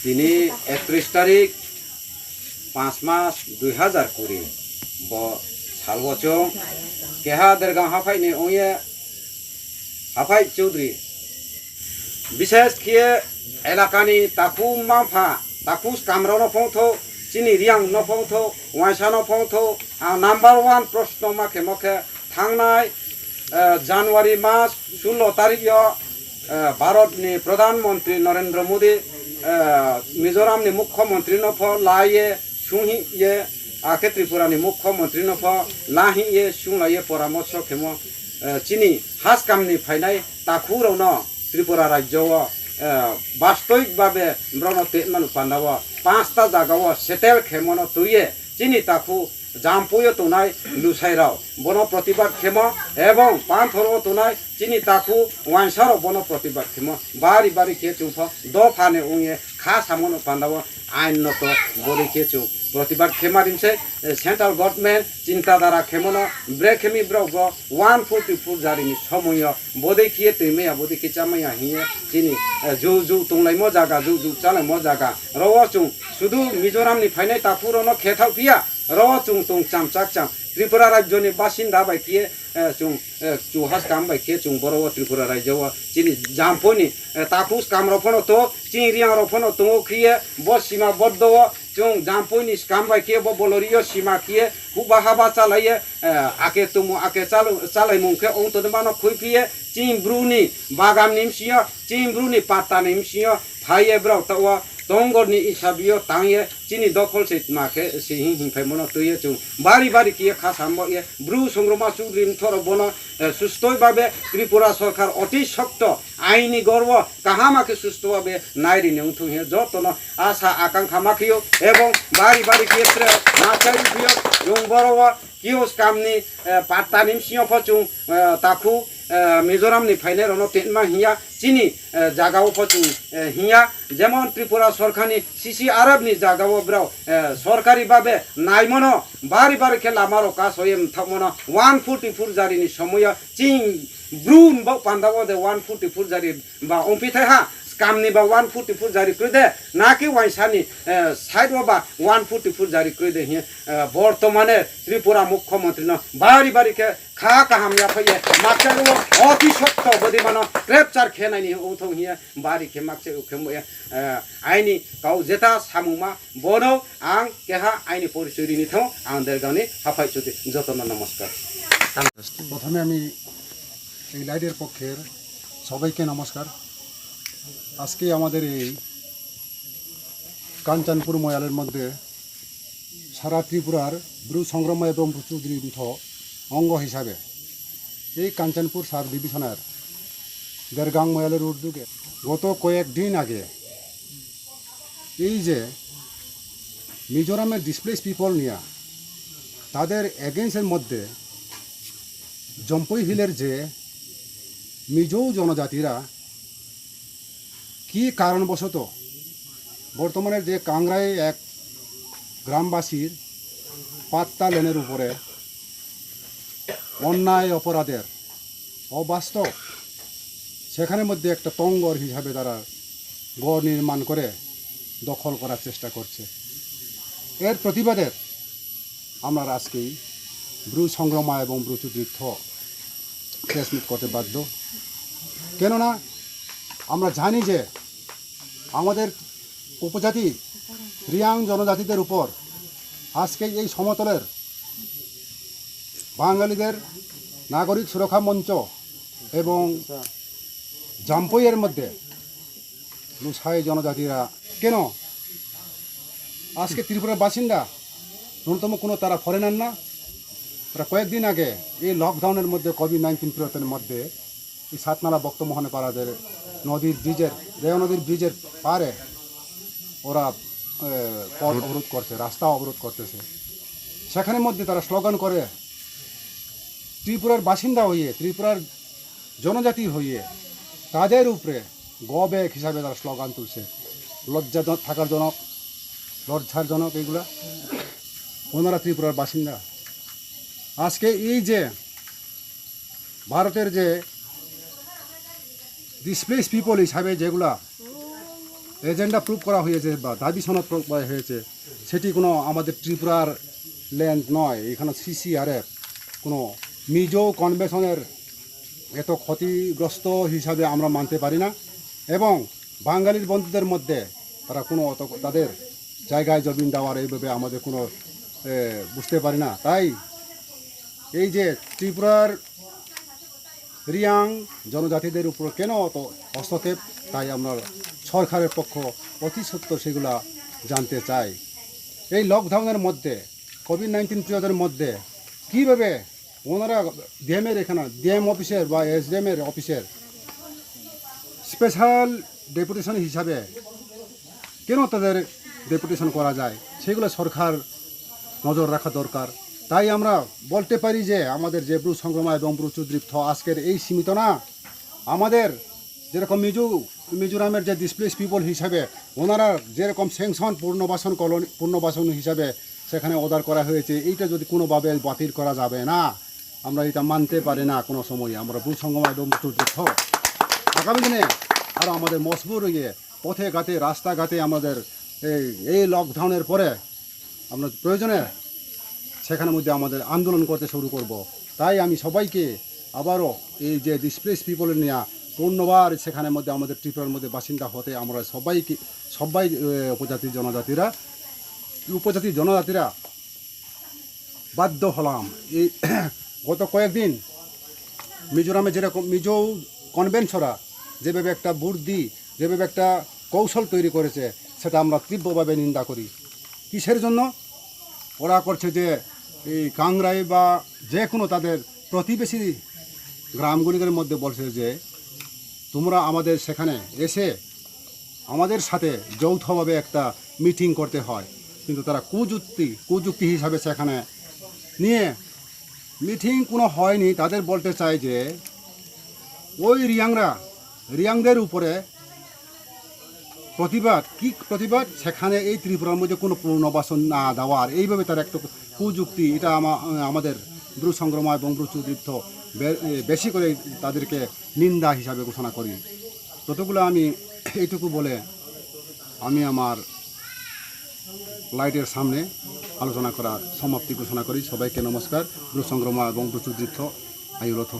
তিনি 31 তারিখ 5 মাস 2020 ব সালবচং কেহা দেরগাঁও হাফাইনি ওয়ে হাফাই চৌধুরী বিশেষ খিয়ে এলাকানি তাকু মাফা তাকু কামরাও নফংথো চিনি রিয়াং নফংথো ওয়াইসা নফংথো নাম্বার 1 প্রশ্ন মাখে মখে থাংনাই জানুয়ারি মাস 16 তারিখ भारतनि प्रधानमंत्री नरेंद्र मोदी मिजोरामनि मुख्यमंत्री नफ लाये सुहिये आखे त्रिपुरानि मुख्यमंत्री नफ लाहिये सुंलाये परामर्श खेमो चिनी हास कामनि फाइनाय ताखुरावनो त्रिपुरा राज्यआव वास्तविक भावे ब्रनो तेमान पान्दाव 5टा जागाव सेटेल खेमनो तुये चिनी ताखु जामपुयो तुनाय लुसाइराव बनो प्रतिबाद खेमो एवं पांथरो तुनाय चिनी ताखु वाइसारो बनो प्रतिबाद खेमो बारी बारी के चुंफ दो फाने उये खा सामनो पांदाव आइन नतो बोली के चु प्रतिबाद खेमारिमसे सेंट्रल गवर्नमेंट चिंताधारा खेमनो ब्रेक खेमी ब्रग 144 जारिनि समय बोदे किए तैमेया बोदे के चामया हिए चिनी जु जु तुंलाइमो जागा जु जु चालाइमो जागा रवा चुं सुदु मिजोरामनि फाइनाय ताखुरोनो खेथाव पिया रवा चुं तुं चामचाक चाम त्रिपुरा राज्यनि बासिन्दा बायकिए चुं चुहास काम बायकिए चुं बरव त्रिपुरा राज्यआव चिनि जामपोनि ताकुस काम रफनो तो चिरिया रफनो तो खिए ब सीमा बद्दो चुं जामपोनि काम बायकिए ब बोलरियो सीमा किए हुबा हाबा चालाये आके तुमु आके चालाय मुंखे ओं तो मानो खुइफिए चिंब्रुनि बागाम निमसियो चिंब्रुनि पाता निमसियो फाये ब्राव तवा तंगरनि इसाबियो तांगे चिनी दखल से माखे सिहिं हिंफाय मनो तुये चुं बारी बारी किए खासामबो ये ब्रु संग्रमा चुद्रिन थर बनो सुस्थय भावे त्रिपुरा सरकार अति शक्त आईनी गर्व काहामाके सुस्थ भावे नायरि नेउथु हे जतन आशा आकांक्षा माखियो एवं बारी बारी क्षेत्र नाचारि बियो जों बरव कियोस कामनि पात्ता निमसियो फचुं ताखु मिजोरामनि फाइनाय रनो तेनमा हिया चिनी जागाव फचुं हिया जेमन त्रिपुरा सरकारनि सीसी आरबनि जागाव ब्राव सरकारी भावे नायमनो बारी बारी के लामारो कास होयम थमनो 144 जारिनि समय चिं ब्रुन बा पांदाव दे 144 जारि बा ओंपिथाय हा कामनि बा 144 जारि कइदे नाकि वाइसानि साइड बा 144 जारि कइदे हे बर्तमाने त्रिपुरा मुख्यमंत्री न बारी बारी के खा काहामया फैये माक्सारो अति शक्त बदि मानो क्रेपचार खेनायनि उथौ हिया बारी के माक्से उखेम आइनि गाव जेता सामुमा बनो आं केहा आइनि परिचयनि थौ आं देरगावनि हाफाय चुति जतन नमस्कार प्रथमे आमी এই লাইটের পক্ষের সবাইকে নমস্কার। আজকে আমাদের এই কাঞ্চনপুর ময়ালের মধ্যে সারা ত্রিপুরার ব্রু সংগ্রাম এবং প্রচুরিত অঙ্গ হিসাবে এই কাঞ্চনপুর সাব ডিভিশনের দেরগাং ময়ালের উদ্যোগে গত কয়েকদিন আগে এই যে মিজোরামের ডিসপ্লেস পিপল নিয়ে তাদের এগেন্সের মধ্যে জম্পুই হিলের যে মিজো জনজাতিরা কি কারণবশত বর্তমানে যে কাংরায় এক গ্রামবাসীর পাত্তা লেনের উপরে অন্যায় অপরাধের অবাস্তব সেখানের মধ্যে একটা তঙ্গর হিসাবে তারা গড় নির্মাণ করে দখল করার চেষ্টা করছে। এর প্রতিবাদে আমরা আজকেই ব্রু সংগ্রামা এবং ব্রুচুতীর্থ প্রেসমিট করতে বাধ্য। কেননা আমরা জানি যে আমাদের উপজাতি রিয়াং জনজাতিদের উপর আজকে এই সমতলের বাঙালিদের নাগরিক সুরক্ষা মঞ্চ এবং জাম্পইয়ের মধ্যে লুসাই জনজাতিরা কেন আজকে ত্রিপুরার বাসিন্দা ন্যূনতম কোনো তারা ফরেনার না। তারা কয়েকদিন আগে এই লকডাউনের মধ্যে কোভিড-19 পিরিয়ডের মধ্যে এই সাতনালা বক্তমোহনে পাড়াদের নদীর ব্রিজের রেও নদীর ব্রিজের পারে ওরা পথ অবরোধ করছে, রাস্তা অবরোধ করতেছে। সেখানের মধ্যে তারা স্লোগান করে ত্রিপুরার বাসিন্দা হইয়ে ত্রিপুরার জনজাতি হইয়ে তাদের উপরে গবেক হিসাবে তারা স্লোগান তুলছে। লজ্জা থাকার জনক, লজ্জার জনক এগুলা। ওনারা ত্রিপুরার বাসিন্দা। আজকে এই যে ভারতের যে ডিসপ্লেস পিপল হিসাবে যেগুলা এজেন্ডা প্রুভ করা হয়েছে বা দাবি সনদ প্রুভ করা হয়েছে, সেটি কোনো আমাদের ত্রিপুরার ল্যান্ড নয়। এখানে CCRF কোনো মিজো কনভেনশনের এত ক্ষতিগ্রস্ত হিসাবে আমরা মানতে পারি না। এবং বাঙালির বন্ধুদের মধ্যে তারা কোনো অত তাদের জায়গায় জমিন দেওয়ার এইভাবে আমাদের কোনো বুঝতে পারি না। তাই এই যে ত্রিপুরার রিয়াং জনজাতিদের উপর কেন অত হস্তক্ষেপ, তাই আমরা সরকারের পক্ষ অতি সত্ত্বর সেগুলা জানতে চাই। এই লকডাউনের মধ্যে কোভিড-19 পিরিয়ডের মধ্যে কীভাবে ওনারা ডিএমের এখানে ডিএম অফিসের বা SDM-এর অফিসের স্পেশাল ডেপুটেশন হিসাবে কেন তাদের ডেপুটেশন করা যায়, সেগুলো সরকার নজর রাখা দরকার। তাই আমরা বলতে পারি যে আমাদের যে ব্রু সংগ্রাম এবং ব্রু চুদ্রিপ্ত আজকের এই সীমিত না। আমাদের যেরকম মিজোরামের যে ডিসপ্লেস পিপল হিসাবে ওনারা যেরকম স্যাংশন পুনর্বাসন হিসাবে সেখানে অর্ডার করা হয়েছে, এইটা যদি কোনোভাবে বাতিল করা যাবে না, আমরা এটা মানতে পারি না কোনো সময়। আমরা ব্রু সংগ্রাম এবং ব্রু চুদ্রিপ্ত আগামী দিনে আরও আমাদের মজবুর হয়ে পথে ঘাটে রাস্তাঘাটে আমাদের এই লকডাউনের পরে আমরা প্রয়োজনে সেখানের মধ্যে আমাদের আন্দোলন করতে শুরু করব। তাই আমি সবাইকে আবারও এই যে ডিসপ্লেস পিপলের নিয়ে পূর্ণবার সেখানের মধ্যে আমাদের ত্রিপুরার মধ্যে বাসিন্দা হতে আমরা সবাই উপজাতি জনজাতিরা বাধ্য হলাম। এই গত কয়েকদিন মিজোরামে যেরকম মিজো কনভেনশনরা যেভাবে একটা বুদ্ধি যেভাবে একটা কৌশল তৈরি করেছে, সেটা আমরা তীব্রভাবে নিন্দা করি। কিসের জন্য ওরা করছে যে এই কাংরাই বা যে কোনো তাদের প্রতিবেশী গ্রামগুলির মধ্যে বলছে যে তোমরা আমাদের সেখানে এসে আমাদের সাথে যৌথভাবে একটা মিটিং করতে হয়, কিন্তু তারা কুযুক্তি হিসাবে সেখানে নিয়ে মিটিং কোনো হয়নি। তাদের বলতে চায় যে ওই রিয়াংদের উপরে প্রতিবাদ সেখানে এই ত্রিপুরার মধ্যে কোনো পুনর্বাসন না দেওয়ার, এইভাবে তার একটা কুযুক্তি। এটা আমাদের ব্রু সংগ্রাম এবং ব্রু চুদ্রিপ্ত বেশি করে তাদেরকে নিন্দা হিসাবে ঘোষণা করি। ততগুলো আমি এইটুকু বলে আমি আমার লাইটের সামনে আলোচনা করা সমাপ্তি ঘোষণা করি। সবাইকে নমস্কার। ব্রু সংগ্রাম এবং ব্রু চুদ্রিপ্ত আয়ুরথ।